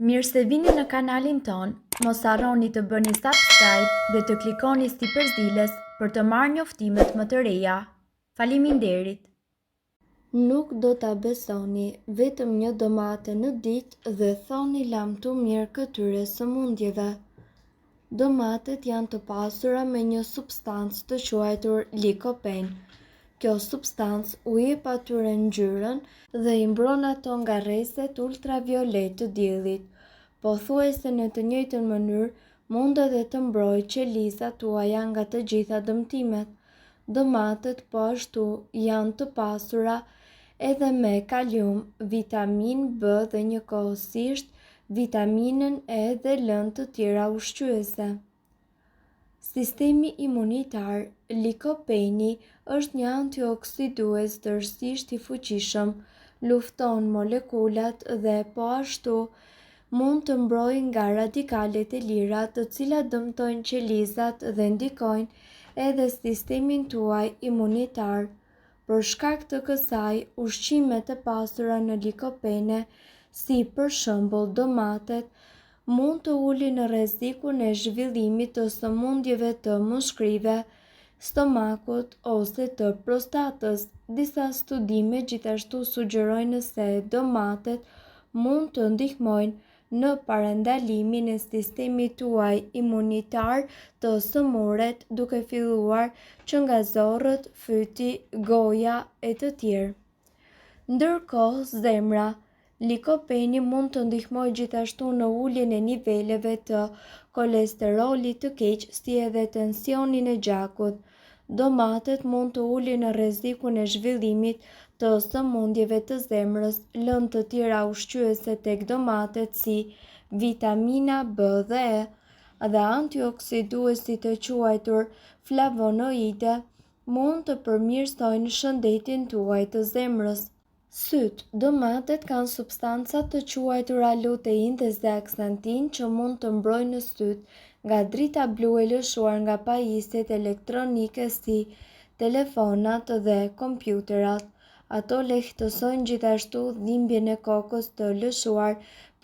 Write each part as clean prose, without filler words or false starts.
Mirë se vini në kanalin ton, mos harroni të bëni subscribe dhe të klikoni si përzieles për të marrë njoftimet më të reja. Faleminderit! Nuk do ta besoni, vetëm një domate në ditë dhe thoni lamtu mirë këtyre sëmundjeve. Domatet janë të pasura me një substancë të quajtur likopen. Kjo substancë u jep atyre ngjyrën dhe i mbron ato nga rrezet ultraviolet të diellit. Pothuajse në të njëjtën mënyrë mund edhe të mbrojë qelizat tuaja nga të gjitha dëmtimet. Domatet po ashtu janë të pasura edhe me kalium, vitaminë B dhe njëkohësisht vitaminën E dhe lëndë të tjera ushqyese. Sistemi imunitar. Likopeni është një antioksidues tërësisht i fuqishëm, lufton molekulat dhe po ashtu mund të mbrojë nga radikalet e lira të cilat dëmtojnë qelizat dhe ndikojnë edhe sistemin tuaj imunitar. Për shkak të kësaj, ushqimet e pasura në likopene, si për shembull domatet, mund të ulin në rrezikun e zhvillimit të sëmundjeve të mushkrive, stomakut ose të prostatës. Disa studime gjithashtu sugjerojnë se domatet mund të ndihmojnë në parandalimin e sistemit tuaj imunitar të sëmurët, duke filluar që nga zorrët, fyti, goja e të tjerë. Ndërkohë, zemra. Likopeni mund të ndihmojë gjithashtu në uljen e niveleve të kolesterolit të keq, si edhe tensionin e gjakut. Domatet mund të ulin në rrezikun e zhvillimit të sëmundjeve të zemrës. Lëndë të tjera ushqyese tek domatet si vitamina B dhe E dhe antioksiduesit të quajtur flavonoide mund të përmirësojnë shëndetin tuaj të zemrës. Syt. Domatet kanë substanca të quajtura lutein dhe zeaksantin që mund të mbrojnë syt nga drita blu e lëshuar nga pajisjet elektronike si telefonat dhe kompjuterat. Ato lehtësojnë gjithashtu dhimbjen e kokës të lëshuar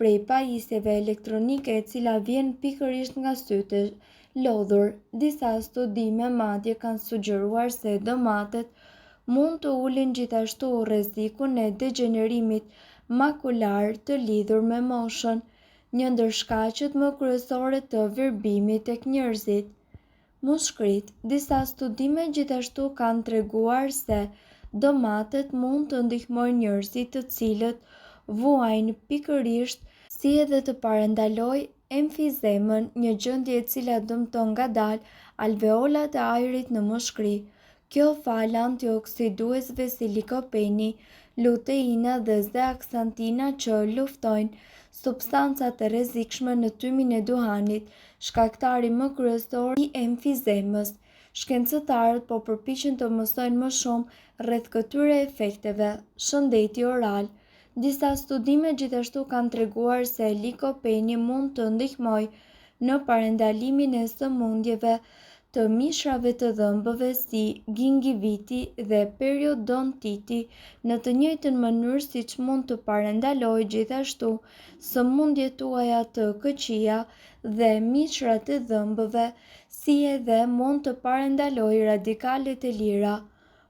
prej pajisjeve elektronike e cila vjen pikërisht nga sytë e lodhur. Disa studime madje kanë sugjeruar se domatet mund të ulin gjithashtu rrezikun e degenerimit makular të lidhur me moshën, një ndër shkaqet më kryesore të verbimit tek njerëzit. Mushkrit. Disa studime gjithashtu kanë treguar se domatet mund të ndihmojnë njerëzit të cilët vuajnë pikërisht, si edhe të parandalojë emfizemën, një gjendje e cila dëmton ngadalë alveolat e ajrit në mushkri. Kjo fal antioksiduesve si likopeni, luteina dhe zeaksantina që luftojnë substancat e rrezikshme në tymin e duhanit, shkaktari më kryesor i emfizemës. Shkencëtarët po përpiqen të mësojnë më shumë rreth këtyre efekteve. Shëndeti oral. Disa studime gjithashtu kanë treguar se likopeni mund të ndihmojë në parandalimin e sëmundjeve të mishrave të dhëmbëve si gingiviti dhe periodontiti, në të njëjtën mënyrë siç mund të parandalojë gjithashtu sëmundjet tuaja të këqija dhe mishrat e dhëmbëve, si edhe mund të parandalojë radikalet e lira.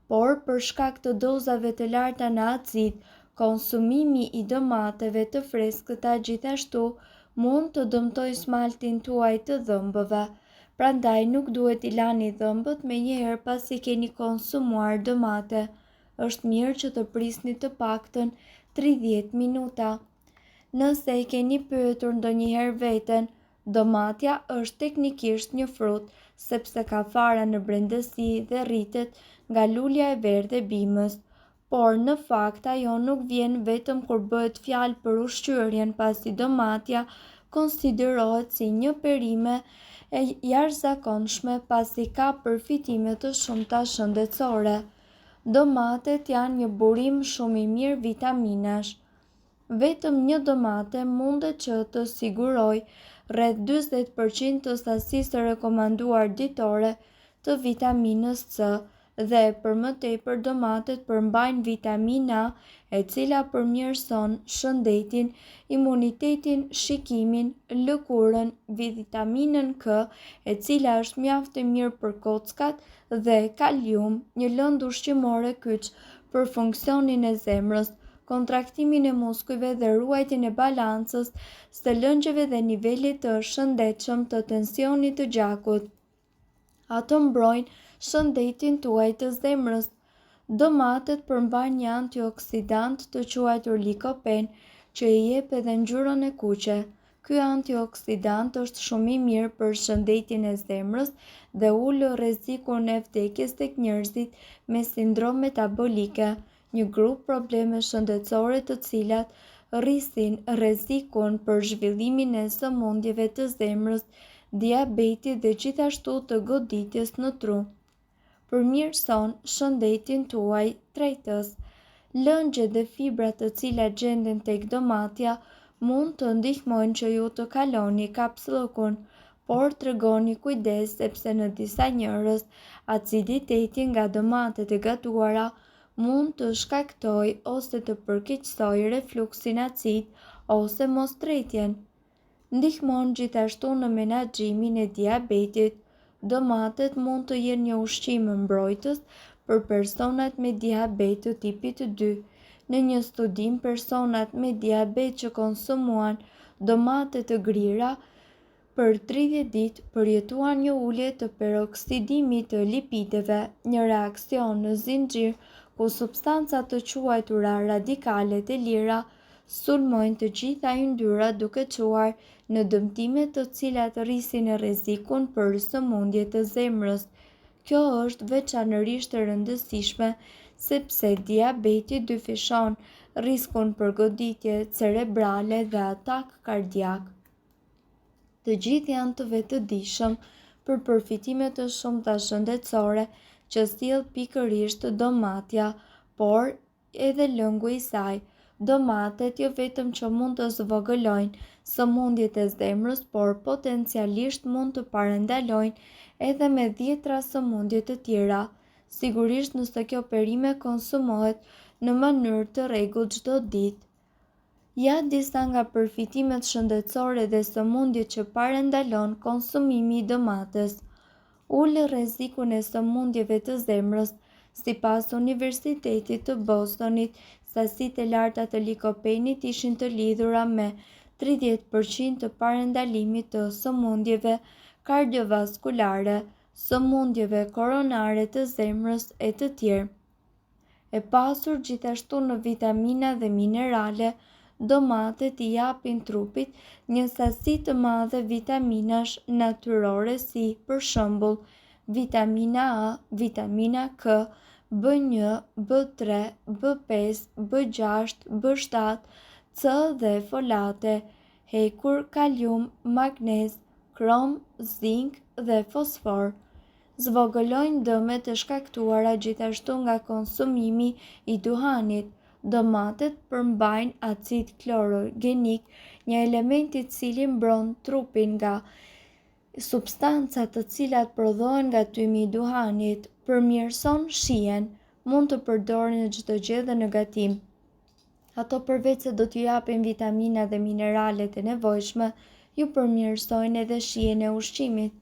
Por për shkak të dozave të larta në acid, konsumimi i domateve të freskëta gjithashtu mund të dëmtojë smaltin tuaj të dhëmbëve. Prandaj nuk duhet i lani dhëmbët menjëherë pasi keni konsumuar domate. Është mirë që të prisni të paktën 30 minuta. Nëse i keni pyetur ndonjëherë veten, domatja është teknikisht një frut, sepse ka fara në brendësi dhe rritet nga lulja e verdhë e bimës. Por në fakt ajo nuk vjen vetëm kur bëhet fjalë për ushqyerjen, pasi domatja konsiderohet si një perime e jashtëzakonshme pasi ka përfitime të shumta shëndetësore. Domatet janë një burim shumë i mirë vitaminash. Vetëm një domate mundet që të sigurojë rreth 40% të sasisë rekomanduar ditore të vitaminës C, dhe për më tepër domatet përmbajnë vitaminë A, e cila përmirëson shëndetin, imunitetin, shikimin, lëkurën, vitaminën K, e cila është mjaft e mirë për kockat, dhe kalium, një lëndë ushqimore kyç për funksionin e zemrës, kontraktimin e muskujve dhe ruajtjen e balancës së lëngjeve dhe nivelit të shëndetshëm të tensionit të gjakut. Ato mbrojnë shëndetin tuaj të zemrës. Domatet përmbajnë një antioksidant të quajtur likopen, që i jep edhe ngjyrën e kuqe. Ky antioksidant është shumë i mirë për shëndetin e zemrës dhe ul rrezikun e vdekjes tek njerëzit me sindrom metabolike, një grup probleme shëndetësore të cilat rrisin rrezikun për zhvillimin e sëmundjeve të zemrës, diabetit dhe gjithashtu të goditjes në tru. Përmirëson shëndetin tuaj tretës. Lëngjet dhe fibrat të cilat gjenden tek domatja mund të ndihmojnë që ju të kaloni kapsllokun, por tregoni kujdes sepse në disa njerëz aciditeti nga domatet e gatuara mund të shkaktojë ose të përkeqësojë refluksin acid ose mostretjen. Ndihmon gjithashtu në menaxhimin e diabetit. Domatet mund të jenë një ushqim mbrojtës për personat me diabet të tipit 2. Në një studim, personat me diabet që konsumuan domate të grira për 30 ditë përjetuan një ulje të peroksidimit të lipideve, një reakcion në zinxhir ku substancat të quajtura radikalet e lira sulmojnë të gjitha yndyrat duke çuar në dëmtime të cilat rrisin rrezikun për sëmundje të zemrës. Kjo është veçanërisht e rëndësishme sepse diabeti dyfishon riskun për goditje cerebrale dhe atak kardiak. Të gjithë janë të vetëdijshëm për përfitimet të shumta shëndetësore që sjell pikërisht domatja, por edhe lëngu i saj. Domatet jo vetëm që mund të zvogëlojnë sëmundjet e zemrës, por potencialisht mund të parandalojnë edhe me 10 sëmundje të tjera, sigurisht nëse kjo perime konsumohet në mënyrë të rregullt çdo ditë. Ja disa nga përfitimet shëndetësore dhe sëmundjet që parandalon konsumimi i domates. Ul rrezikun e sëmundjeve të zemrës. Sipas Universitetit të Bostonit, sasitë e larta të likopenit ishin të lidhura me 30% të parandalimit të sëmundjeve kardiovaskulare, sëmundjeve koronare të zemrës e të tjerë. E pasur gjithashtu në vitamina dhe minerale, domatet i japin trupit një sasi të madhe vitaminash natyrore si, për shembull, vitamina A, vitamina K, B1, B3, B5, B6, B7, C dhe folate, hekur, kalium, magnez, krom, zink dhe fosfor. Zvogëlojnë dëmet e shkaktuara gjithashtu nga konsumimi i duhanit. Domatet përmbajnë acid klorogenik, një element i cili mbron trupin nga substancat të cilat prodhohen nga tymi i duhanit. Përmirëson shijen, mund të përdoren në çdo gjë dhe në gatim. Ato përveç se do t'ju japin vitamina dhe mineralet e nevojshme, ju përmirësojnë edhe shijen e ushqimit,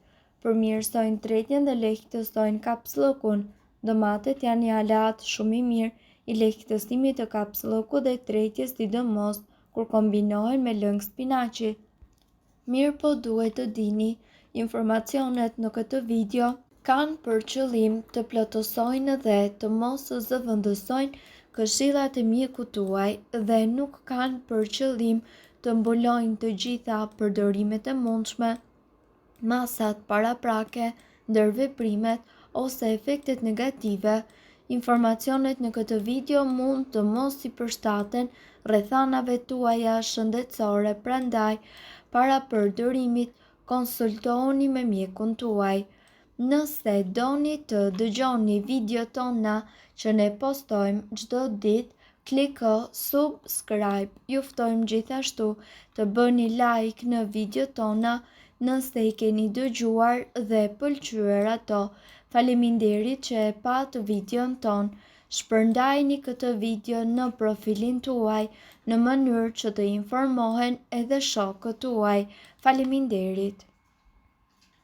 përmirësojnë tretjen dhe lehtësojnë kapsllokun. Domatet janë një aleat shumë i mirë i lehtësimit të kapsllokut dhe tretjes, sidomos kur kombinohen me lëng spinaqi. Mirë po duhet të dini, informacionet në këtë video kanë për qëllim të plotësojnë dhe të mos zëvendësojnë këshillat e mjekut tuaj dhe nuk kanë për qëllim të mbulojnë të gjitha përdorimet e mundshme, masat paraprake, ndërveprimet ose efektet negative. Informacionet në këtë video mund të mos i përshtaten rrethanave tuaja shëndetësore, prandaj para përdorimit konsultohuni me mjekun tuaj. Nëse doni të dëgjoni video tona që ne postojmë çdo ditë, kliko subscribe. Ju ftojmë gjithashtu të bëni like në video tona nëse i keni dëgjuar dhe pëlqyer ato. Faleminderit që e patë videon ton. Shpërndajni këtë video në profilin tuaj në mënyrë që të informohen edhe shokët tuaj. Faleminderit.